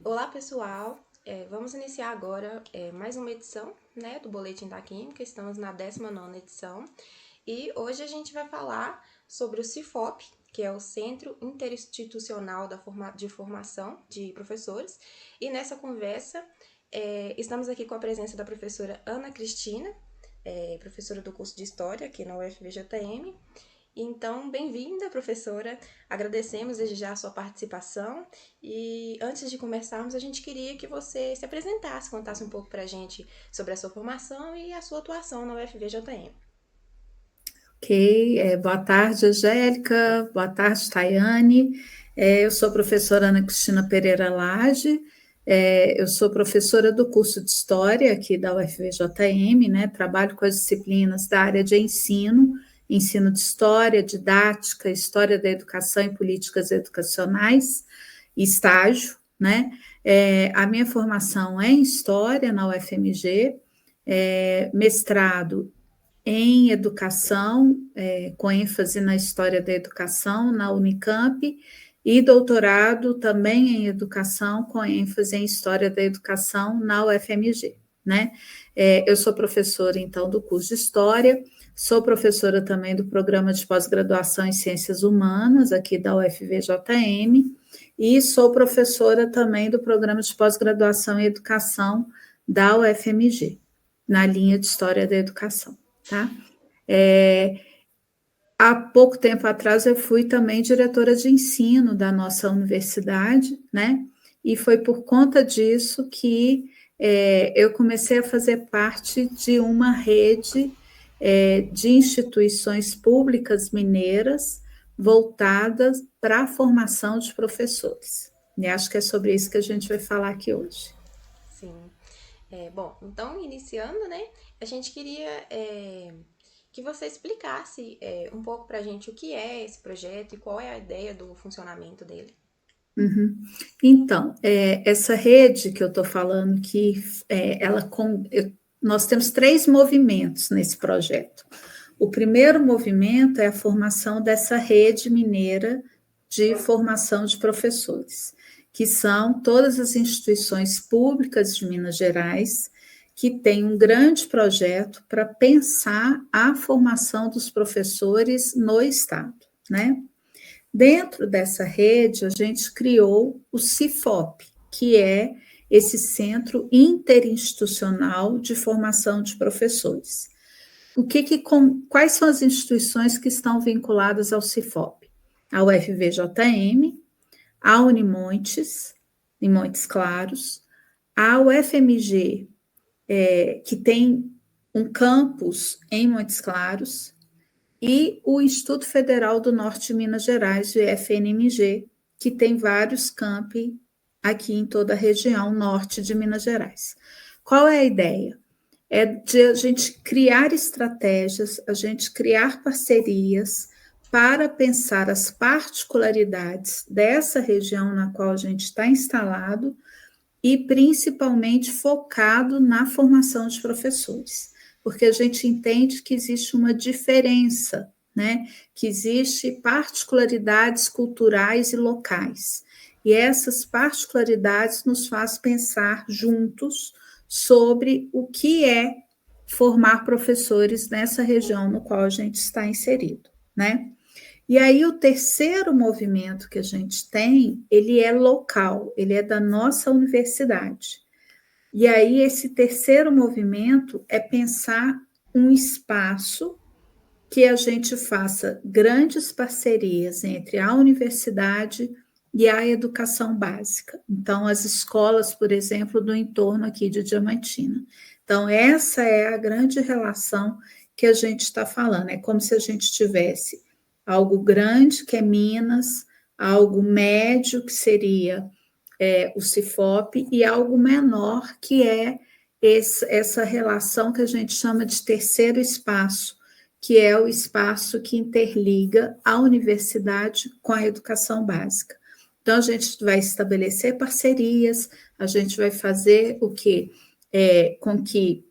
Olá, pessoal. Vamos iniciar agora mais uma edição, né, do Boletim da Química. Estamos na 19ª edição e hoje a gente vai falar sobre o CIFOP, que é o Centro Interinstitucional de Formação de Professores. E nessa conversa, estamos aqui com a presença da professora Ana Cristina, professora do curso de História aqui na UFVJM. Então, bem-vinda, professora. Agradecemos desde já a sua participação. E antes de começarmos, a gente queria que você se apresentasse, contasse um pouco para a gente sobre a sua formação e a sua atuação na UFVJM. Ok, boa tarde, Angélica, boa tarde, Tayane. Eu sou a professora Ana Cristina Pereira Lage, eu sou professora do curso de História aqui da UFVJM, né? Trabalho com as disciplinas da área de ensino, ensino de História, Didática, História da Educação e Políticas Educacionais, e estágio, né? A minha formação é em História na UFMG, mestrado em educação, com ênfase na história da educação, na Unicamp, e doutorado também em educação, com ênfase em história da educação, na UFMG, né? Eu sou professora, então, do curso de História, sou professora também do programa de pós-graduação em Ciências Humanas, aqui da UFVJM, e sou professora também do programa de pós-graduação em Educação da UFMG, na linha de História da Educação. Tá? Há pouco tempo atrás eu fui também diretora de ensino da nossa universidade, né? E foi por conta disso que eu comecei a fazer parte de uma rede de instituições públicas mineiras voltadas para a formação de professores. E acho que é sobre isso que a gente vai falar aqui hoje. Sim. Bom, então, iniciando, né, a gente queria que você explicasse um pouco para a gente o que é esse projeto e qual é a ideia do funcionamento dele. Uhum. Então, essa rede que eu estou falando, nós temos 3 movimentos nesse projeto. O primeiro movimento é a formação dessa rede mineira de formação de professores, que são todas as instituições públicas de Minas Gerais que têm um grande projeto para pensar a formação dos professores no Estado, né? Dentro dessa rede, a gente criou o CIFOP, que é esse Centro Interinstitucional de Formação de Professores. Quais são as instituições que estão vinculadas ao CIFOP? A UFVJM, a Unimontes, em Montes Claros, a UFMG, que tem um campus em Montes Claros, e o Instituto Federal do Norte de Minas Gerais, o IFNMG, que tem vários campi aqui em toda a região norte de Minas Gerais. Qual é a ideia? É de a gente criar estratégias, a gente criar parcerias para pensar as particularidades dessa região na qual a gente está instalado e principalmente focado na formação de professores, porque a gente entende que existe uma diferença, né? Que existe particularidades culturais e locais. E essas particularidades nos faz pensar juntos sobre o que é formar professores nessa região no qual a gente está inserido, né? E aí o terceiro movimento que a gente tem, ele é local, ele é da nossa universidade. E aí esse terceiro movimento é pensar um espaço que a gente faça grandes parcerias entre a universidade e a educação básica. Então, as escolas, por exemplo, do entorno aqui de Diamantina. Então, essa é a grande relação que a gente está falando. É como se a gente tivesse algo grande, que é Minas, algo médio, que seria o CIFOP, e algo menor, que é essa relação que a gente chama de terceiro espaço, que é o espaço que interliga a universidade com a educação básica. Então, a gente vai estabelecer parcerias, a gente vai fazer o quê? Com que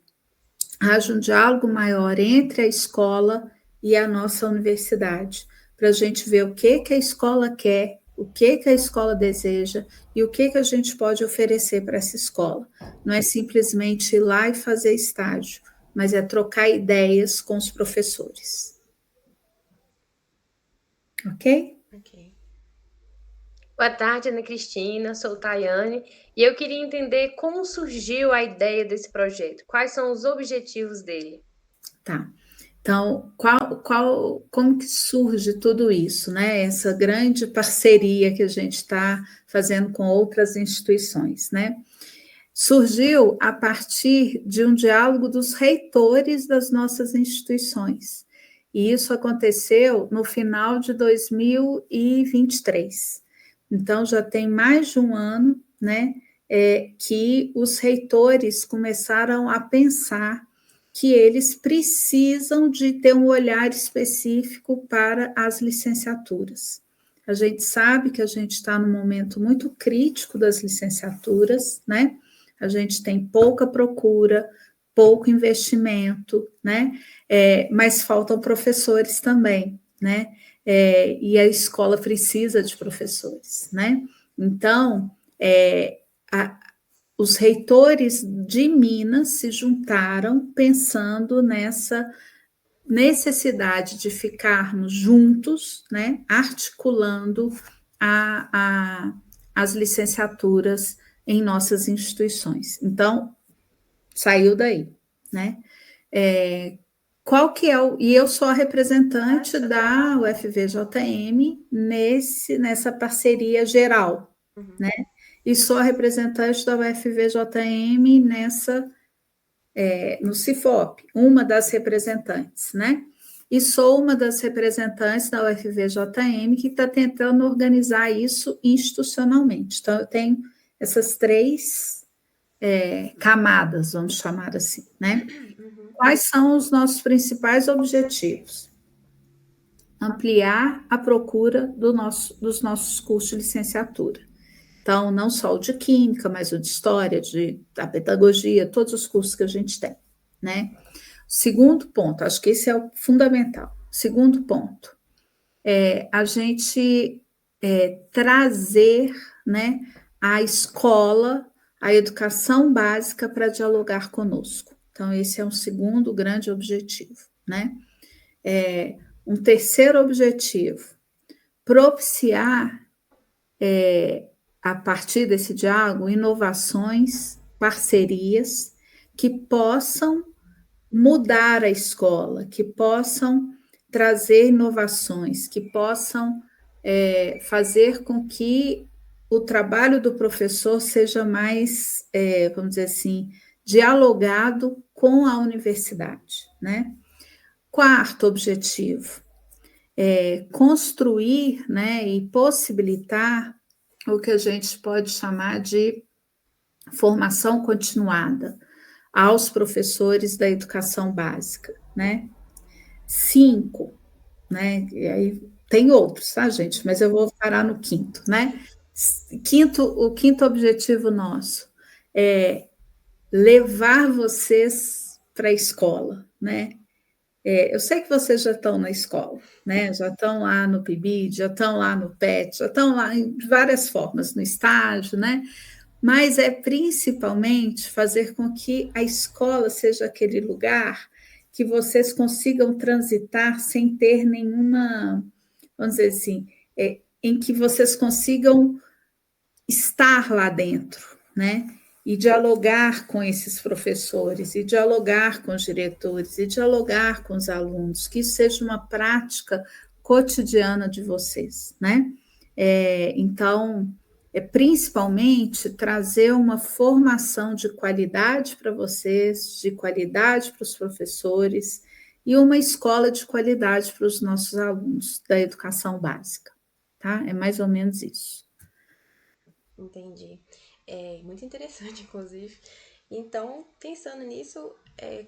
haja um diálogo maior entre a escola e a nossa universidade, para a gente ver o que a escola quer, o que a escola deseja e o que a gente pode oferecer para essa escola. Não é simplesmente ir lá e fazer estágio, mas é trocar ideias com os professores. Ok? Ok. Boa tarde, Ana Cristina, sou Tayane, e eu queria entender como surgiu a ideia desse projeto, quais são os objetivos dele. Tá. Então, como que surge tudo isso, né? Essa grande parceria que a gente está fazendo com outras instituições, né? Surgiu a partir de um diálogo dos reitores das nossas instituições. E isso aconteceu no final de 2023. Então, já tem mais de um ano, né, que os reitores começaram a pensar que eles precisam de ter um olhar específico para as licenciaturas. A gente sabe que a gente está num momento muito crítico das licenciaturas, né? A gente tem pouca procura, pouco investimento, né? Mas faltam professores também, né? E a escola precisa de professores, né? Então, os reitores de Minas se juntaram pensando nessa necessidade de ficarmos juntos, né, articulando as licenciaturas em nossas instituições. Então, saiu daí, né? Qual que é e eu sou a representante da UFVJM nessa parceria geral, né? E sou a representante da UFVJM no CIFOP, uma das representantes, né? E sou uma das representantes da UFVJM que está tentando organizar isso institucionalmente. Então, eu tenho essas três camadas, vamos chamar assim, né? Quais são os nossos principais objetivos? Ampliar a procura dos nossos cursos de licenciatura. Então, não só o de Química, mas o de História, da Pedagogia, todos os cursos que a gente tem, né? Segundo ponto, acho que esse é o fundamental. Segundo ponto, a gente trazer, né, a escola, a educação básica para dialogar conosco. Então, esse é um segundo grande objetivo, né? Um terceiro objetivo, propiciar, a partir desse diálogo, inovações, parcerias que possam mudar a escola, que possam trazer inovações, que possam fazer com que o trabalho do professor seja mais, vamos dizer assim, dialogado com a universidade, né? Quarto objetivo, construir, né, e possibilitar o que a gente pode chamar de formação continuada aos professores da educação básica, né? 5, né? E aí tem outros, tá, gente? Mas eu vou parar no quinto, né? O quinto objetivo nosso é levar vocês para a escola, né? Eu sei que vocês já estão na escola, né? Já estão lá no PIBID, já estão lá no PET, já estão lá em várias formas, no estágio, né? Mas é principalmente fazer com que a escola seja aquele lugar que vocês consigam transitar sem ter nenhuma, vamos dizer assim, em que vocês consigam estar lá dentro, né? E dialogar com esses professores, e dialogar com os diretores, e dialogar com os alunos, que isso seja uma prática cotidiana de vocês, né? Então, principalmente trazer uma formação de qualidade para vocês, de qualidade para os professores, e uma escola de qualidade para os nossos alunos da educação básica, tá? É mais ou menos isso. Entendi. É muito interessante, inclusive. Então, pensando nisso,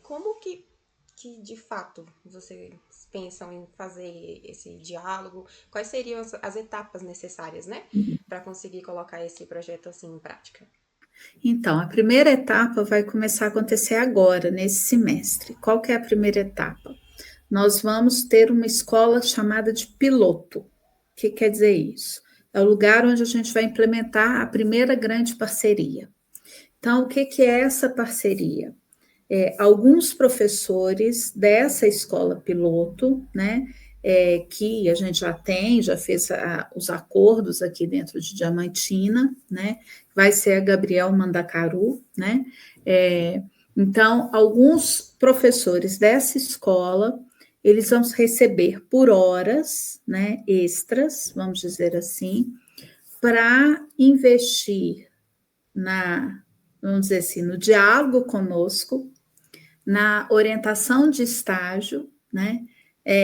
como que de fato vocês pensam em fazer esse diálogo? Quais seriam as etapas necessárias, né, para conseguir colocar esse projeto assim em prática? Então, a primeira etapa vai começar a acontecer agora, nesse semestre. Qual que é a primeira etapa? Nós vamos ter uma escola chamada de piloto. O que quer dizer isso? é o lugar onde a gente vai implementar a primeira grande parceria. Então, o que é essa parceria? Alguns professores dessa escola piloto, né, que a gente já fez os acordos aqui dentro de Diamantina, né, vai ser a Gabriel Mandacaru, né, então, alguns professores dessa escola, eles vão receber por horas, né, extras, vamos dizer assim, para investir vamos dizer assim, no diálogo conosco, na orientação de estágio, né?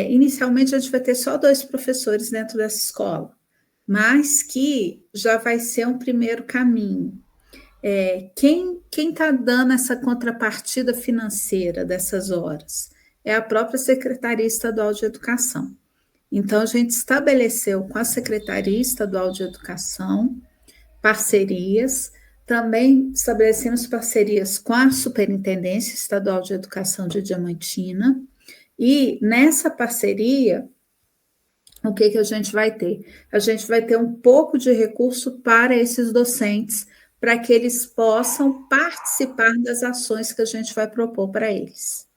Inicialmente a gente vai ter só 2 professores dentro dessa escola, mas que já vai ser um primeiro caminho. Quem está dando essa contrapartida financeira dessas horas? É a própria Secretaria Estadual de Educação. Então, a gente estabeleceu com a Secretaria Estadual de Educação parcerias, também estabelecemos parcerias com a Superintendência Estadual de Educação de Diamantina, e nessa parceria, o que a gente vai ter? A gente vai ter um pouco de recurso para esses docentes, para que eles possam participar das ações que a gente vai propor para eles.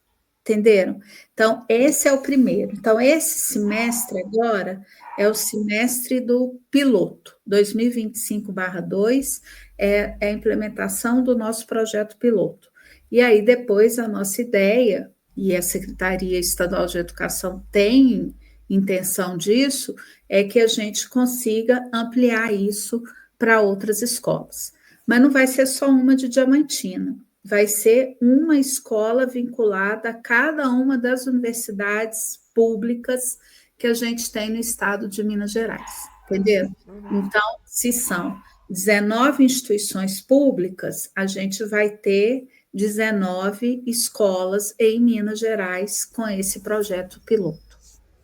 Entenderam? Então, esse é o primeiro. Então, esse semestre agora é o semestre do piloto, 2025/2, é a implementação do nosso projeto piloto. E aí, depois, a nossa ideia, e a Secretaria Estadual de Educação tem intenção disso, é que a gente consiga ampliar isso para outras escolas. Mas não vai ser só uma de Diamantina, vai ser uma escola vinculada a cada uma das universidades públicas que a gente tem no estado de Minas Gerais, entendeu? Então, se são 19 instituições públicas, a gente vai ter 19 escolas em Minas Gerais com esse projeto piloto,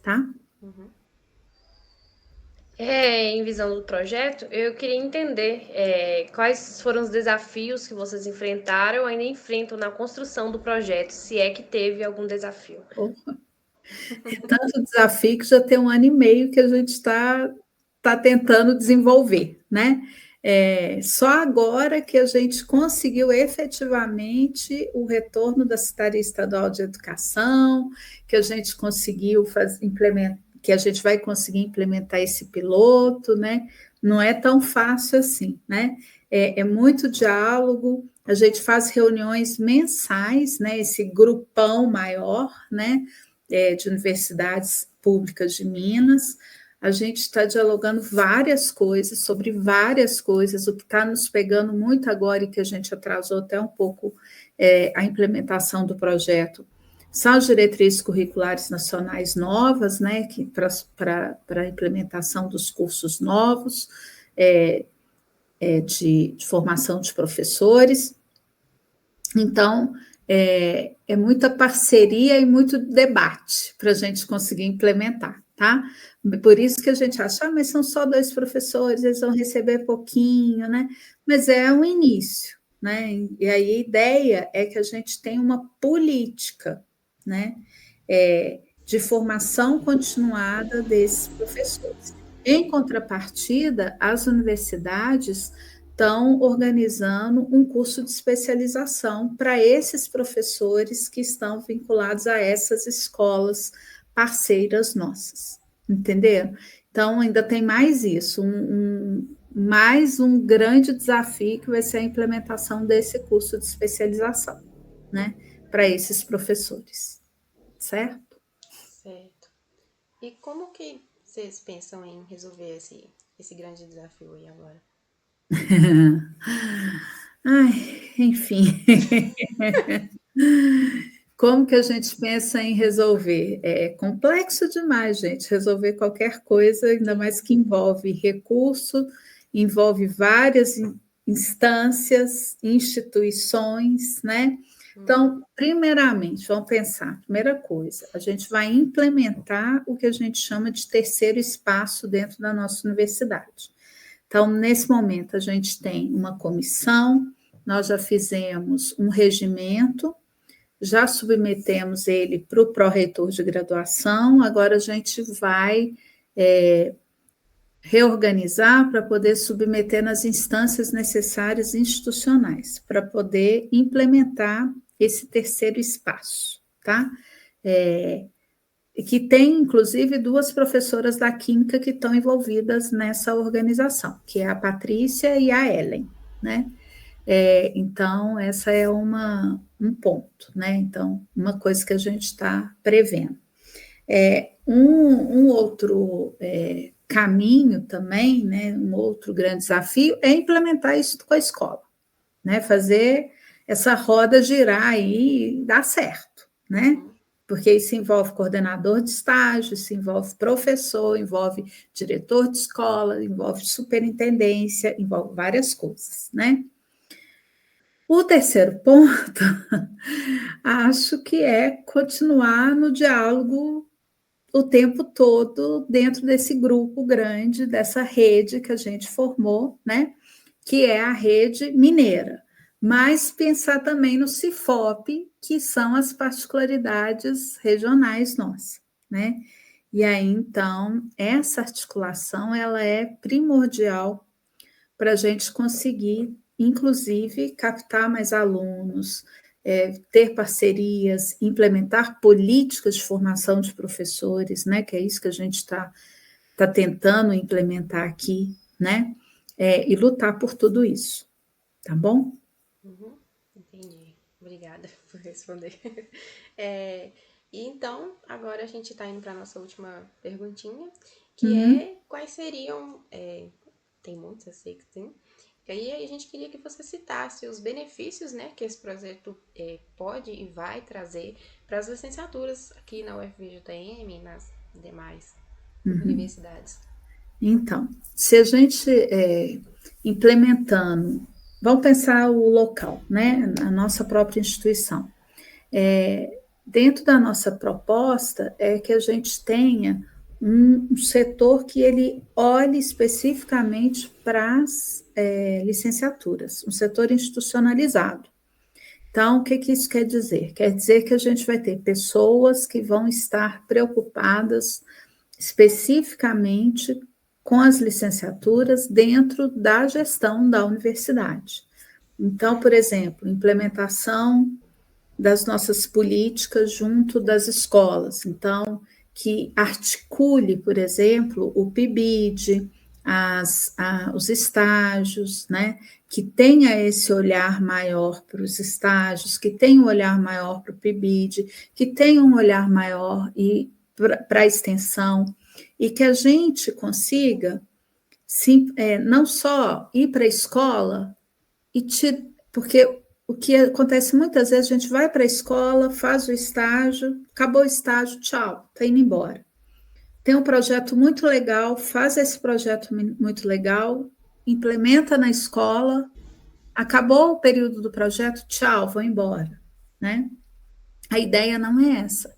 tá? Em visão do projeto, eu queria entender quais foram os desafios que vocês enfrentaram ou ainda enfrentam na construção do projeto, se é que teve algum desafio. É tanto desafio que já tem 1 ano e meio que a gente está tentando desenvolver, né? Só agora que a gente conseguiu efetivamente o retorno da Secretaria Estadual de Educação, que a gente conseguiu implementar, que a gente vai conseguir implementar esse piloto, né? Não é tão fácil assim, né? É muito diálogo, a gente faz reuniões mensais, né? Esse grupão maior, né? De universidades públicas de Minas, a gente está dialogando sobre várias coisas, o que está nos pegando muito agora e que a gente atrasou até um pouco a implementação do projeto, são as diretrizes curriculares nacionais novas, né, para a implementação dos cursos novos de formação de professores. Então, é muita parceria e muito debate para a gente conseguir implementar, tá? Por isso que a gente acha, mas são só 2 professores, eles vão receber pouquinho, né? Mas é um início, né? E aí a ideia é que a gente tenha uma política, né? De formação continuada desses professores. Em contrapartida, as universidades estão organizando um curso de especialização para esses professores que estão vinculados a essas escolas parceiras nossas, entenderam? Então, ainda tem mais isso, mais um grande desafio que vai ser a implementação desse curso de especialização, né, para esses professores, certo? Certo. E como que vocês pensam em resolver esse grande desafio aí agora? Ai, enfim. Como que a gente pensa em resolver? É complexo demais, gente, resolver qualquer coisa, ainda mais que envolve recurso, envolve várias instâncias, instituições, né? Então, primeiramente, vamos pensar, primeira coisa, a gente vai implementar o que a gente chama de terceiro espaço dentro da nossa universidade. Então, nesse momento, a gente tem uma comissão, nós já fizemos um regimento, já submetemos ele para o pró-reitor de graduação, agora a gente vai reorganizar para poder submeter nas instâncias necessárias institucionais, para poder implementar esse terceiro espaço, tá? Que tem, inclusive, duas professoras da Química que estão envolvidas nessa organização, que é a Patrícia e a Ellen, né? Então, essa é um ponto, né? Então, uma coisa que a gente está prevendo. Um outro caminho também, né? Um outro grande desafio é implementar isso com a escola, né? Fazer essa roda girar aí e dar certo, né? Porque isso envolve coordenador de estágio, isso envolve professor, envolve diretor de escola, envolve superintendência, envolve várias coisas, né? O terceiro ponto, acho que é continuar no diálogo o tempo todo dentro desse grupo grande, dessa rede que a gente formou, né? Que é a rede mineira. Mas pensar também no CIFOP, que são as particularidades regionais nossas, né? E aí, então, essa articulação, ela é primordial para a gente conseguir, inclusive, captar mais alunos, ter parcerias, implementar políticas de formação de professores, né? Que é isso que a gente está tentando implementar aqui, né? E lutar por tudo isso, tá bom? Entendi. Obrigada por responder. E então, agora a gente está indo para a nossa última perguntinha, que é quais seriam, tem muitos, eu sei que tem, e aí a gente queria que você citasse os benefícios, né, que esse projeto pode e vai trazer para as licenciaturas aqui na UFVJM e nas demais universidades. Então, se a gente implementando, vamos pensar o local, né, a nossa própria instituição. Dentro da nossa proposta é que a gente tenha um setor que ele olhe especificamente para as licenciaturas, um setor institucionalizado. Então, o que isso quer dizer? Quer dizer que a gente vai ter pessoas que vão estar preocupadas especificamente com as licenciaturas dentro da gestão da universidade. Então, por exemplo, implementação das nossas políticas junto das escolas. Então, que articule, por exemplo, o PIBID, os estágios, né? Que tenha esse olhar maior para os estágios, que tenha um olhar maior para o PIBID, que tenha um olhar maior para a extensão, e que a gente consiga não só ir para a escola porque o que acontece muitas vezes, a gente vai para a escola, faz o estágio, acabou o estágio, tchau, está indo embora. Tem um projeto muito legal, faz esse projeto muito legal, implementa na escola, acabou o período do projeto, tchau, vou embora, né? A ideia não é essa.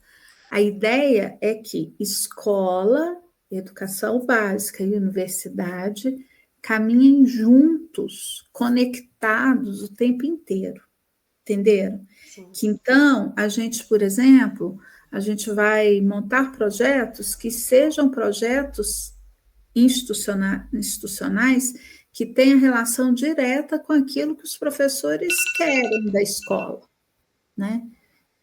A ideia é que escola, educação básica e universidade caminhem juntos, conectados o tempo inteiro, entenderam? Sim. Que então, a gente, por exemplo, a gente vai montar projetos que sejam projetos institucionais que tenham relação direta com aquilo que os professores querem da escola, né?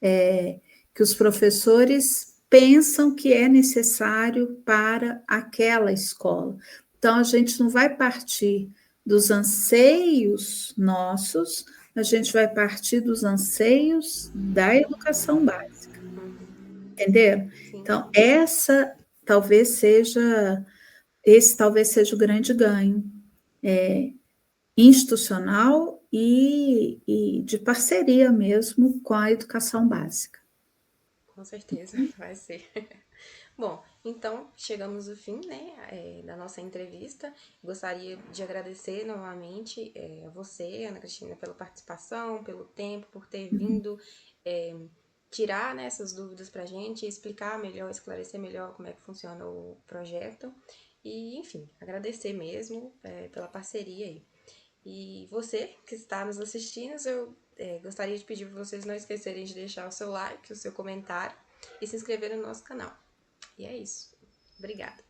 Que os professores pensam que é necessário para aquela escola. Então, a gente não vai partir dos anseios nossos, a gente vai partir dos anseios da educação básica. Entenderam? Então, esse talvez seja o grande ganho institucional e de parceria mesmo com a educação básica. Com certeza, vai ser. Bom, então chegamos ao fim, né, da nossa entrevista. Gostaria de agradecer novamente a você, Ana Cristina, pela participação, pelo tempo, por ter vindo tirar, né, essas dúvidas para a gente, explicar melhor, esclarecer melhor como é que funciona o projeto. E, enfim, agradecer mesmo pela parceria aí. E você que está nos assistindo, eu gostaria de pedir para vocês não esquecerem de deixar o seu like, o seu comentário e se inscrever no nosso canal. E é isso. Obrigada.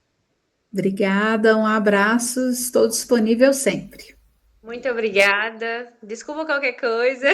Obrigada, um abraço, estou disponível sempre. Muito obrigada. Desculpa qualquer coisa.